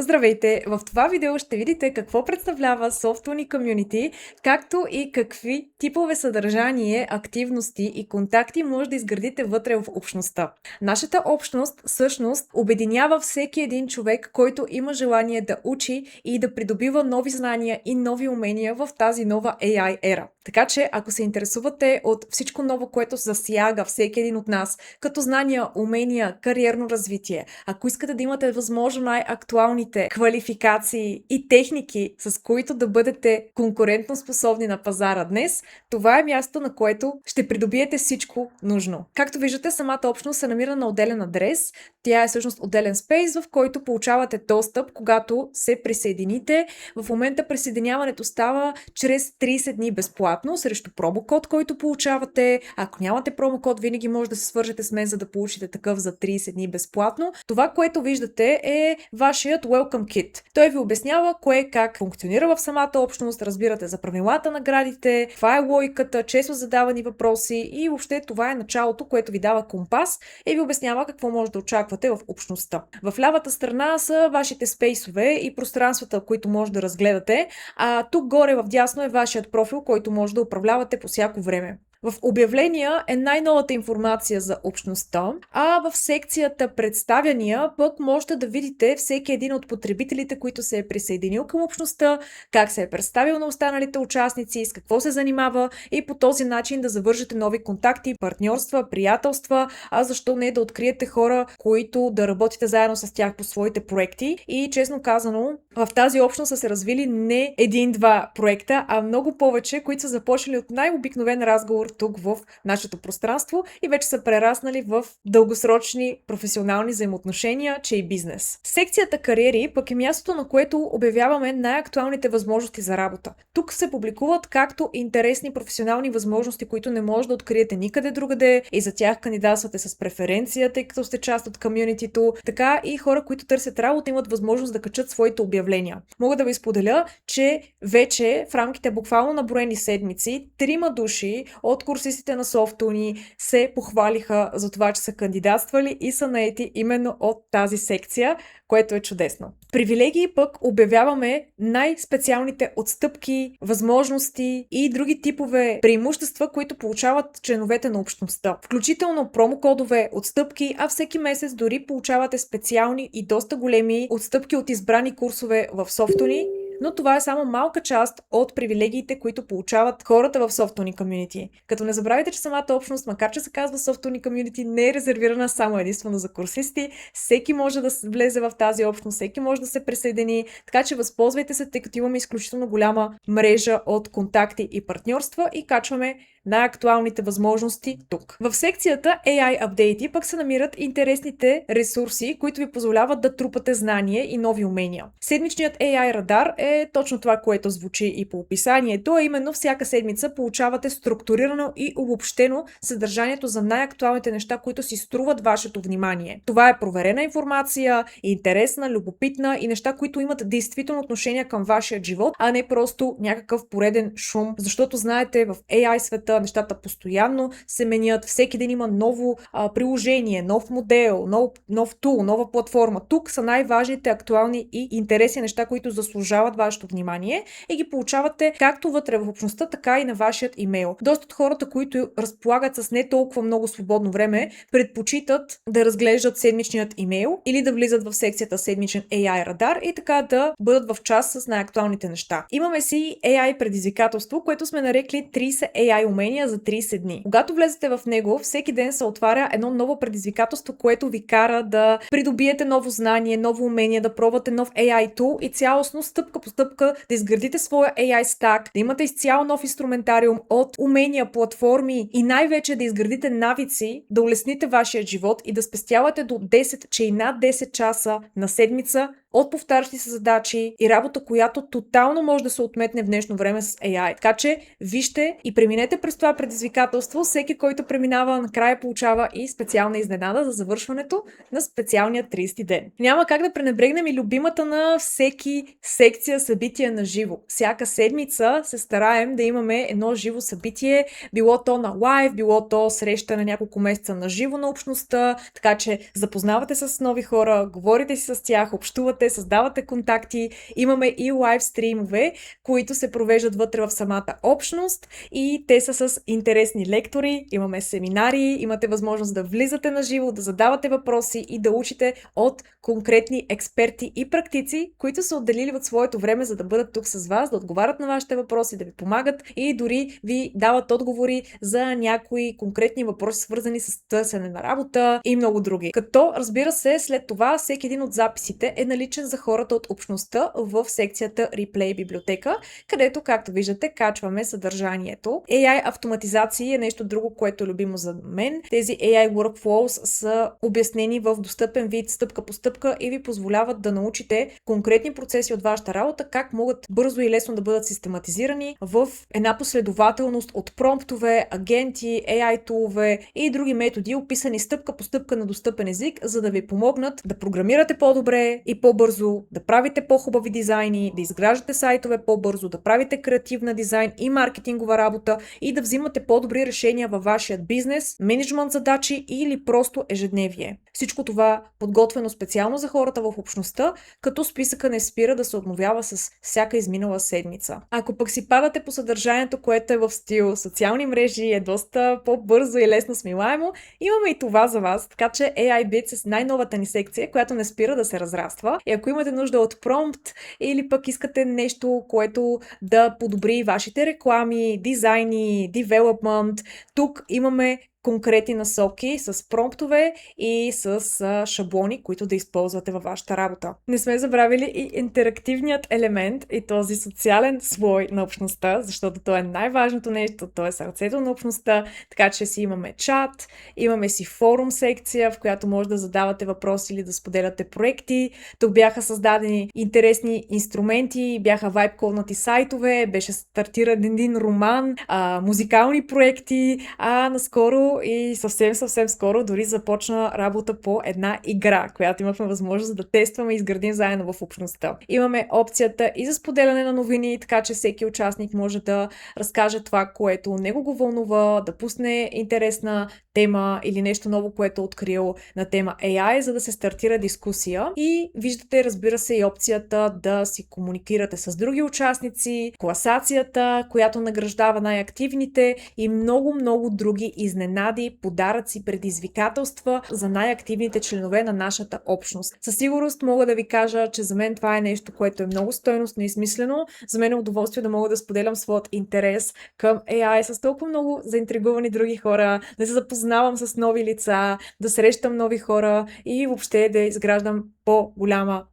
Здравейте! В това видео ще видите какво представлява Softuni Community, както и какви типове съдържание, активности и контакти може да изградите вътре в общността. Нашата общност всъщност обединява всеки един човек, който има желание да учи и да придобива нови знания и нови умения в тази нова AI ера. Така че, ако се интересувате от всичко ново, което засяга всеки един от нас, като знания, умения, кариерно развитие, ако искате да имате възможно най-актуалните квалификации и техники, с които да бъдете конкурентно способни на пазара днес, това е място, на което ще придобиете всичко нужно. Както виждате, самата общност се намира на отделен адрес. Тя е всъщност отделен спейс, в който получавате достъп, когато се присъедините. В момента присъединяването става чрез 30 дни безплатно, срещу промокод, който получавате. Ако нямате промокод, винаги може да се свържете с мен, за да получите такъв за 30 дни безплатно. Това, което виждате, е вашият Welcome Kit. Той ви обяснява кое как функционира в самата общност, разбирате за правилата, наградите, каква е логиката, често задавани въпроси и въобще това е началото, което ви дава компас и ви обяснява какво може да очаквате в общността. В лявата страна са вашите спейсове и пространствата, които може да разгледате, а тук горе в дясно е вашият профил, който може да управлявате по всяко време. В обявления е най-новата информация за общността, а в секцията представяния пък можете да видите всеки един от потребителите, които се е присъединил към общността, как се е представил на останалите участници, с какво се занимава и по този начин да завържете нови контакти, партньорства, приятелства, а защо не да откриете хора, които да работите заедно с тях по своите проекти. И честно казано, в тази общност са се развили не един-два проекта, а много повече, които са започнали от най-обикновен разговор тук в нашето пространство и вече са прераснали в дългосрочни професионални взаимоотношения, че и бизнес. Секцията кариери пък е мястото, на което обявяваме най-актуалните възможности за работа. Тук се публикуват както интересни професионални възможности, които не може да откриете никъде другаде и за тях кандидатствате с преференция, тъй като сте част от комюнитито, така и хора, които търсят работа, имат възможност да качат своите обявления. Мога да ви споделя, че вече в рамките буквално на броени седмици 3 души от курсистите на Softuni се похвалиха за това, че са кандидатствали и са наети именно от тази секция, което е чудесно. Привилегии пък обявяваме най-специалните отстъпки, възможности и други типове преимущества, които получават членовете на общността. Включително промокодове, отстъпки, а всеки месец дори получавате специални и доста големи отстъпки от избрани курсове в Softuni. Но това е само малка част от привилегиите, които получават хората в Softuni Community. Като не забравяйте, че самата общност, макар че се казва Softuni Community, не е резервирана само единствено за курсисти. Всеки може да влезе в тази общност, всеки може да се присъедини, така че възползвайте се, тъй като имаме изключително голяма мрежа от контакти и партньорства и качваме най-актуалните възможности тук. В секцията AI Update пък се намират интересните ресурси, които ви позволяват да трупате знания и нови умения. Седмичният AI радар е точно това, което звучи и по описанието, а именно всяка седмица получавате структурирано и обобщено съдържанието за най-актуалните неща, които си струват вашето внимание. Това е проверена информация, интересна, любопитна и неща, които имат действително отношение към вашия живот, а не просто някакъв пореден шум, защото знаете, в AI света нещата постоянно се менят, всеки ден има ново приложение, нов модел, нов тул, нова платформа. Тук са най-важните, актуални и интересни неща, които заслужават вашето внимание и ги получавате както вътре в общността, така и на вашият имейл. Доста от хората, които разполагат с не толкова много свободно време, предпочитат да разглеждат седмичният имейл или да влизат в секцията седмичен AI радар и така да бъдат в час с най-актуалните неща. Имаме си AI предизвикателство, което сме нарекли 30 AI умения за 30 дни. Когато влезете в него, всеки ден се отваря едно ново предизвикателство, което ви кара да придобиете ново знание, ново умение, да пробвате нов AI tool и цялостно стъпка по стъпка да изградите своя AI stack, да имате изцяло нов инструментариум от умения, платформи и най-вече да изградите навици, да улесните вашия живот и да спестявате до 10, че и над 10 часа на седмица от повтарящи се задачи и работа, която тотално може да се отметне в днешно време с AI. Така че вижте и преминете през това предизвикателство. Всеки, който преминава, накрая получава и специална изненада за завършването на специалния 30 ден. Няма как да пренебрегнем и любимата на всеки секция събития на живо. Всяка седмица се стараем да имаме едно живо събитие, било то на лайв, било то среща на няколко месеца на живо на общността, така че запознавате с нови хора, говорите си с тях, общувате общувате, създавате контакти. Имаме и лайв стримове, които се провеждат вътре в самата общност и те са с интересни лектори, имаме семинари, имате възможност да влизате на живо, да задавате въпроси и да учите от конкретни експерти и практици, които са отделили от своето време, за да бъдат тук с вас, да отговарят на вашите въпроси, да ви помагат и дори ви дават отговори за някои конкретни въпроси, свързани с търсене на работа и много други. Като, разбира се, след това всеки един от записите е наличен за хората от общността в секцията Replay библиотека, където, както виждате, качваме съдържанието. AI автоматизации е нещо друго, което е любимо за мен. Тези AI workflows са обяснени в достъпен вид, стъпка по стъпка и ви позволяват да научите конкретни процеси от вашата работа, как могат бързо и лесно да бъдат систематизирани в една последователност от промптове, агенти, AI тулове и други методи, описани стъпка по стъпка на достъпен език, за да ви помогнат да програмирате по-добре и по-бързо, да правите по-хубави дизайни, да изграждате сайтове по-бързо, да правите креативна дизайн и маркетингова работа и да взимате по-добри решения във вашия бизнес, менеджмент задачи или просто ежедневие. Всичко това подготвено специално за хората в общността, като списъка не спира да се обновява с всяка изминала седмица. Ако пък си падате по съдържанието, което е в стил социални мрежи, е доста по-бързо и лесно смилаемо, имаме и това за вас, така че AI Bits е най-новата ни секция, която не спира да се разраства. И ако имате нужда от промпт или пък искате нещо, което да подобри вашите реклами, дизайни, девелопмент, тук имаме конкретни насоки с промптове и с шаблони, които да използвате във вашата работа. Не сме забравили и интерактивният елемент и този социален слой на общността, защото то е най-важното нещо, то е сърцето на общността, така че си имаме чат, имаме си форум секция, в която може да задавате въпроси или да споделяте проекти. Тук бяха създадени интересни инструменти, бяха вайбколнати сайтове, беше стартиран един роман, музикални проекти, наскоро и съвсем скоро дори започна работа по една игра, която имахме възможност да тестваме и изградим заедно в общността. Имаме опцията и за споделяне на новини, така че всеки участник може да разкаже това, което него го вълнува, да пусне интересна тема или нещо ново, което е открил на тема AI, за да се стартира дискусия. И виждате, разбира се, и опцията да си комуникирате с други участници, класацията, която награждава най-активните и много други изненади, подаръци, предизвикателства за най-активните членове на нашата общност. Със сигурност мога да ви кажа, че за мен това е нещо, което е много стойностно и смислено. За мен е удоволствие да мога да споделям своят интерес към AI с толкова много заинтригувани други хора, да се запознавам с нови лица, да срещам нови хора и въобще да изграждам по-голяма